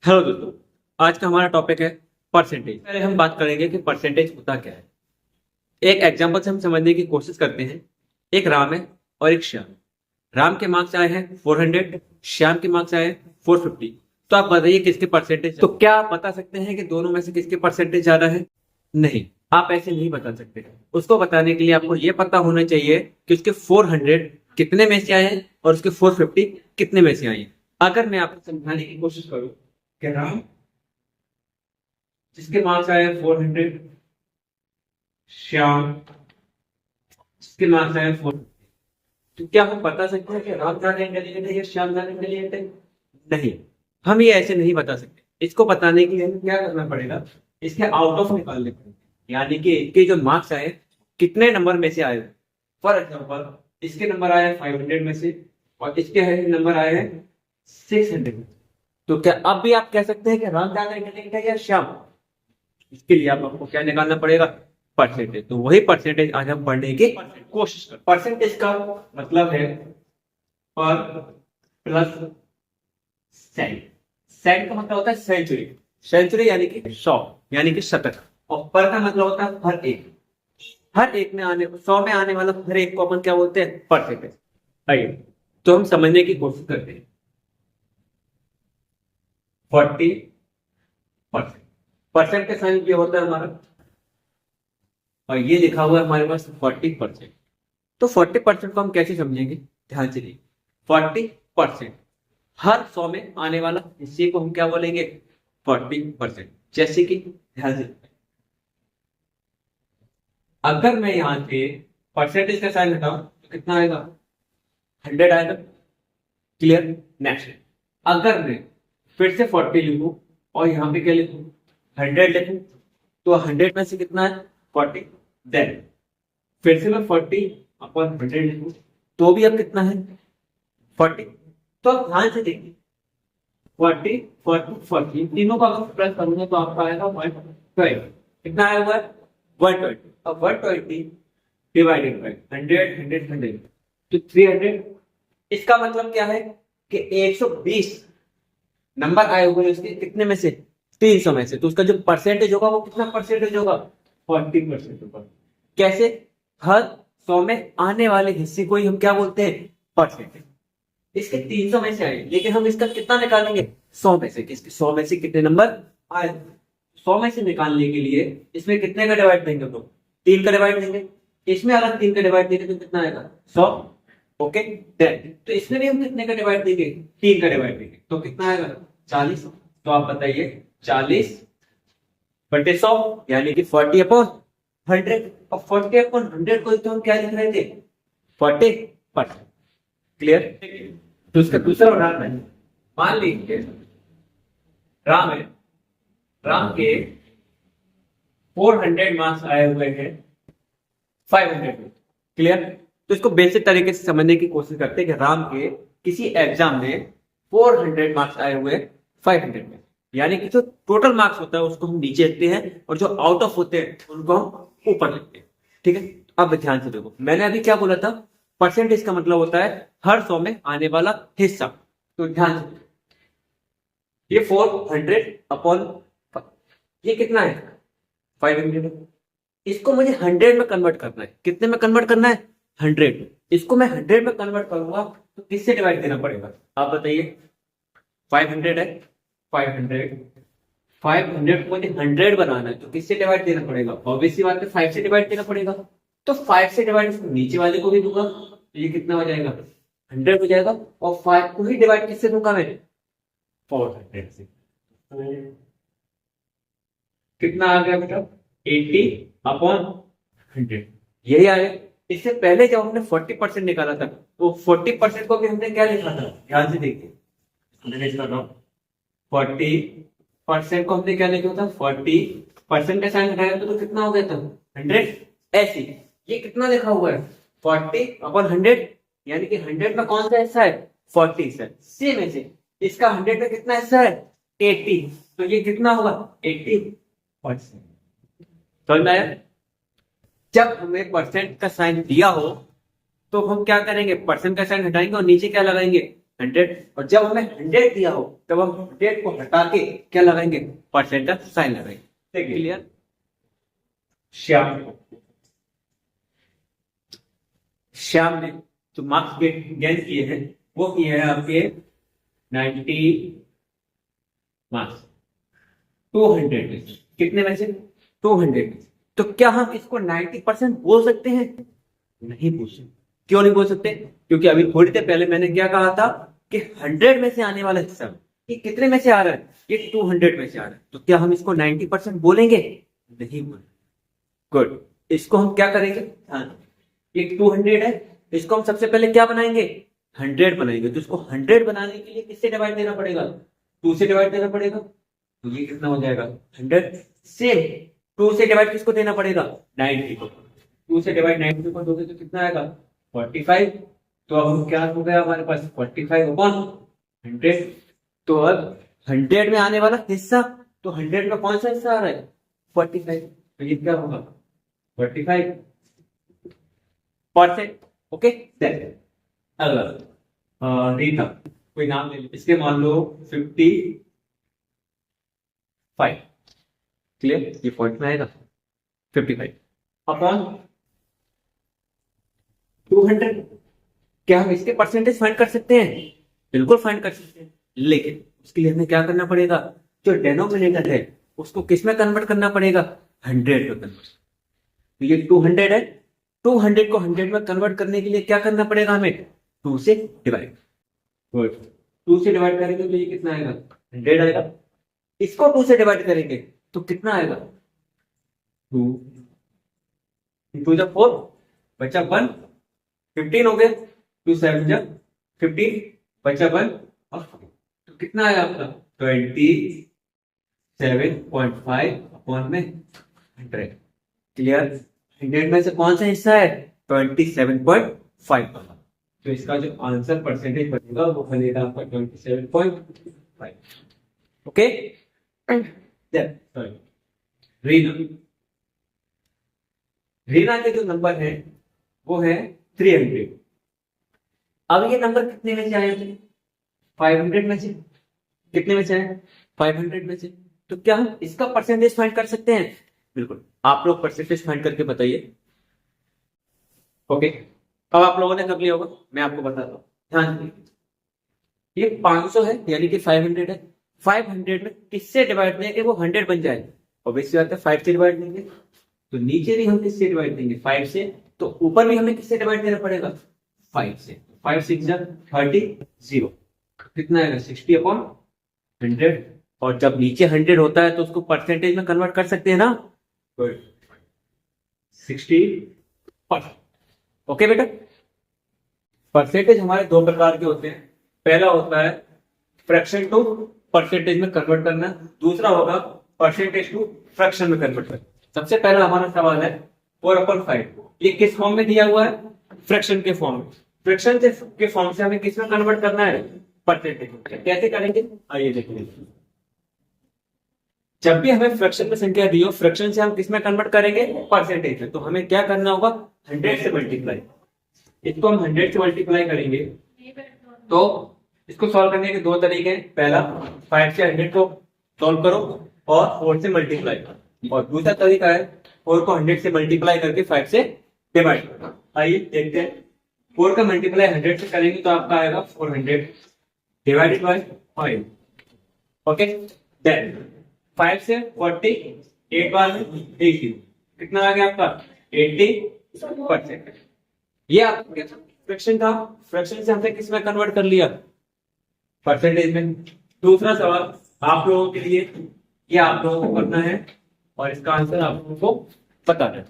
Hello दोस्तों। आज का हमारा टॉपिक है परसेंटेज। पहले हम बात करेंगे कि परसेंटेज होता क्या है। एक एग्जांपल से हम समझने की कोशिश करते हैं। एक राम है और एक श्याम। राम के मार्क्स आए हैं 400, श्याम के मार्क्स आए हैं 450। तो आप बताइए किसके परसेंटेज। तो क्या आप बता सकते हैं कि दोनों में से किसके परसेंटेज ज्यादा है? नहीं, आप ऐसे नहीं बता सकते। उसको बताने के लिए आपको यह पता होना चाहिए कि उसके 400 कितने में से आए हैं और उसके 450 कितने में से आए हैं। अगर मैं आपको समझाने की कोशिश करूं कि राम जिसके मार्क्स आए 400, श्याम जिसके मार्क्स आए 4, तो क्या हम बता सकते हैं कि राम ज्यादा इंटेलिजेंट है या श्याम ज्यादा इंटेलिजेंट है? नहीं, हम ये ऐसे नहीं बता सकते। इसको बताने के लिए हमें क्या करना पड़ेगा, इसके आउट ऑफ निकालने पड़ेंगे, यानी कि इनके जो मार्क्स आए कितने नंबर में से आए। फॉर एग्जाम्पल, इसके नंबर आए 500 में से और इसके नंबर आए हैं 600 में। तो क्या अब भी आप कह सकते हैं कि राम ज्यादा इंटेलिजेंट है या श्याम? इसके लिए आपको क्या निकालना पड़ेगा? परसेंटेज। तो वही परसेंटेज आज हम पढ़ने की कोशिश करें। परसेंटेज का मतलब है पर प्लस सेंट। सेंट का मतलब होता है सेंचुरी। सेंचुरी यानी कि 100, यानी कि शतक। और पर का मतलब होता है हर एक। हर एक में आने 100 में आने वाला हर एक को अपन क्या बोलते हैं? परसेंटेज। आइए तो हम समझने की कोशिश करते हैं। 40%। परसेंट का साइन ये होता है हमारा, और ये लिखा हुआ है हमारे पास 40%। तो 40% को हम कैसे समझेंगे? ध्यान से देखिए। 40% हर 100 में आने वाला हिस्से को हम क्या बोलेंगे? 40%। जैसे कि ध्यान से देखिए। अगर मैं यहां पे परसेंटेज का साइन हटाऊं तो कितना आएगा? 100 आएगा। क्लियर? नेक्स्ट, अगर मैं फिर से 40 लिखूं और यहां पे क्या लिखूं? 100 लिखूं, तो 100 में से कितना है? 40। देन फिर से मैं 40/100 लिखूं तो भी अब कितना है? 40। तो अब ध्यान से देखिए, 40 40 40 तीनों का अगर प्लस करूंगा तो आपका आएगा 120। कितना आया हुआ है? 120। अब 120 डिवाइडेड बाई 100 तो 300। इसका मतलब क्या है कि 120 नंबर आए हुए हैं उसके कितने में से? 300 में से। तो उसका जो परसेंटेज होगा वो कितना परसेंटेज होगा? 40% होगा। कैसे? हर 100 में आने वाले हिस्से को ही हम क्या बोलते हैं? परसेंटेज। इसके 300 में से आए, लेकिन हम इसका कितना निकालेंगे? 100 में से। किसके 100 में से कितने नंबर आए? 100 में से निकालने के लिए इसमें कितने का डिवाइड देंगे? तो 3 का डिवाइड देंगे। इसमें अगर 3 का डिवाइड देंगे तो कितना आएगा? 100। ओके। देन तो इसमें भी हम कितने का डिवाइड देंगे? 3 का डिवाइड देंगे तो कितना आएगा? 40। तो आप बताइए 40/100 यानी कि 40/100। और 40/100 को तो हम क्या लिख रहे थे? 40%। क्लियर? तो उसका दूसरा उदाहरण है। मान लीजिए राम है, राम के 400 मार्क्स आए हुए हैं 500 में। क्लियर? तो इसको बेसिक तरीके से समझने की कोशिश करते हैं कि राम के किसी एग्जाम में 400 मार्क्स आए हुए 500 में, यानी कि जो टोटल मार्क्स होता है उसको हम नीचे लिखते हैं और जो आउट ऑफ होते हैं उनको हम ऊपर लिखते हैं। ठीक है? अब ध्यान से देखो, मैंने अभी क्या बोला था? परसेंटेज का मतलब होता है हर 100 में आने वाला हिस्सा। तो ध्यान से, ये 400 ये कितना है? 500। इसको मुझे 100 में कन्वर्ट करना है। कितने में कन्वर्ट करना है? 100। इसको मैं 100 में कन्वर्ट करूंगा तो किससे डिवाइड देना पड़ेगा? आप बताइए। 500 है, 500 500 को मुझे 100 बनाना है तो किससे डिवाइड देना पड़ेगा? ऑब्वियसली बात है 5 से डिवाइड देना पड़ेगा। तो 5 से डिवाइड नीचे वाले को भी दूंगा तो ये कितना हो जाएगा? 100 हो जाएगा। और 5 को ही डिवाइड किससे दूंगा मैं? 400 से। तो कितना आ गया बेटा? 80/100। यही आ गया। इससे पहले जब हमने 40% निकाला था तो 40% को भी हमने क्या लिखा था? ध्यान से देखिए, मैंने इसका 40% को हमने क्या लिखा था? 40% का साइन हटाया तो कितना हो गया था? 100। ऐसे ये कितना लिखा हुआ है? 40/100, यानी कि 100 में कौन सा हिस्सा है? 40 हिस्सा। सेम ऐसे इसका 100 में कितना हिस्सा है? 80। तो ये कितना होगा? 80%। समझ में आया? जब हमें परसेंट का साइन दिया हो तो हम क्या करेंगे? परसेंट का साइन हटाएंगे और नीचे क्या लगाएंगे? 100, और जब हमें 100 दिया हो तब हम 100 को हटा के क्या लगाएंगे, परसेंट का साइन लगाएंगे। देखिए क्लियर। श्याम ने जो मार्क्स गेन किए हैं वो किए हैं आपके 90 मार्क्स 200 में से। कितने में से, 200 में से। तो क्या हम इसको 90% बोल सकते हैं, नहीं बोल सकते। क्यों नहीं बोल सकते, क्योंकि अभी थोड़ी देर पहले मैंने क्या कहा था कि 100 में से आने वाला हिस्सा ये कितने में से आ रहा है, ये 200 में से आ रहा है। तो क्या हम इसको 90% बोलेंगे, नहीं बोलेंगे। गुड, इसको हम क्या करेंगे, हाँ ये 200 है, इसको हम सबसे पहले क्या बनाएंगे, 100 बनाएंगे। तो इसको 100 बनाने के लिए किससे डिवाइड देना पड़ेगा, 2 से डिवाइड देना पड़ेगा। तो ये कितना हो जाएगा 100 से 2 से डिवाइड किसको देना पड़ेगा, 90 को। 2 से डिवाइड 90 को दोगे तो कितना आएगा 45। तो अब हम क्या हो गया हमारे पास 45 अपॉन 100। तो अब 100 में आने वाला हिस्सा, तो 100 में कौन सा हिस्सा आ रहा है 45। तो ये क्या होगा 45%। ओके, अगला रीता, कोई नाम ले लो, इसके मान लो 55। क्लियर, ये पॉइंट में आएगा 55 अपॉन 200। क्या हम इसके परसेंटेज फाइंड कर सकते हैं, बिल्कुल फाइंड कर सकते हैं, लेकिन उसके लिए हमें क्या करना पड़ेगा, जो डेनोमिनेटर है उसको किस में कन्वर्ट करना पड़ेगा, 100 में कन्वर्ट। तो ये 200 है, 200 को 100 में कन्वर्ट करने के लिए क्या करना पड़ेगा हमें, 2 से डिवाइड। 2 से डिवाइड करेंगे तो ये कितना आएगा 100 आएगा। इसको 2 से डिवाइड करेंगे तो कितना आएगा 2 2 जब 4 बचा 1, 15 हो गए, 2 7 जब 15 बचा 1 और तो कितना आया आपका 27.5 अपॉन में 100। क्लियर, 100 में से कौन सा हिस्सा है 27.5 वाला। तो इसका जो आंसर परसेंटेज बनेगा वो बनेगा आपका 27.5। ओके, रीना के जो नंबर है वो है 300। अब ये नंबर कितने में से आए थे, 500 में से। कितने में से आए 500 में से। तो क्या हम इसका परसेंटेज फाइंड कर सकते हैं, बिल्कुल। आप लोग परसेंटेज फाइंड करके बताइए। ओके, अब आप लोगों ने कर लिया होगा, मैं आपको बताता हूँ, ध्यान दीजिए। ये 500 है यानी कि 500 है, 500 में किससे डिवाइड देंगे वो 100 बन जाए। ऑब्वियसली बात है 5 से डिवाइड देंगे, तो नीचे भी हम किससे डिवाइड देंगे 5 से, तो ऊपर भी हमें किससे डिवाइड देना पड़ेगा 5 से। 5 6 30 0, कितना आएगा 60 अपॉन 100। और जब नीचे 100 होता है तो उसको परसेंटेज में कन्वर्ट कर सकते हैं ना, 60%। ओके बेटा, परसेंटेज हमारे दो प्रकार के होते हैं। पहला होता है फ्रैक्शन टू परसेंटेज में कन्वर्ट करना, दूसरा होगा परसेंटेज टू फ्रैक्शन में कन्वर्ट करना। सबसे पहला हमारा सवाल है 4/5, ये किस फॉर्म में दिया हुआ है, फ्रैक्शन के फॉर्म में। फ्रैक्शन के फॉर्म से हमें किस में कन्वर्ट करना है, परसेंटेज में। कैसे करेंगे आइए देखिए। जब भी हमें फ्रैक्शन में संख्या दी हो, फ्रैक्शन से हम किस में कन्वर्ट करेंगे, परसेंटेज में। तो हमें क्या करना होगा 100 से मल्टीप्लाई। इसको हम 100 से मल्टीप्लाई करेंगे तो इसको सॉल्व करने के दो तरीके हैं। पहला 5 से 100 को सॉल्व करो और 4 से मल्टीप्लाई करो, और दूसरा तरीका है 4 को 100 से मल्टीप्लाई करके 5 से डिवाइड करो। आइए देखते हैं। 4 का मल्टीप्लाई 100 से करेंगे तो आपका आएगा 400 डिवाइडेड बाय 5। ओके, देन 5 से 40 8 बार में 80, कितना आ गया आपका 80%। ये आपका फ्रैक्शन था, फ्रैक्शन से हमने किस में कन्वर्ट कर लिया, परसेंटेज में। दूसरा सवाल आप लोगों के लिए, ये आप लोगों को करना है और इसका आंसर आप लोगों को बताना है।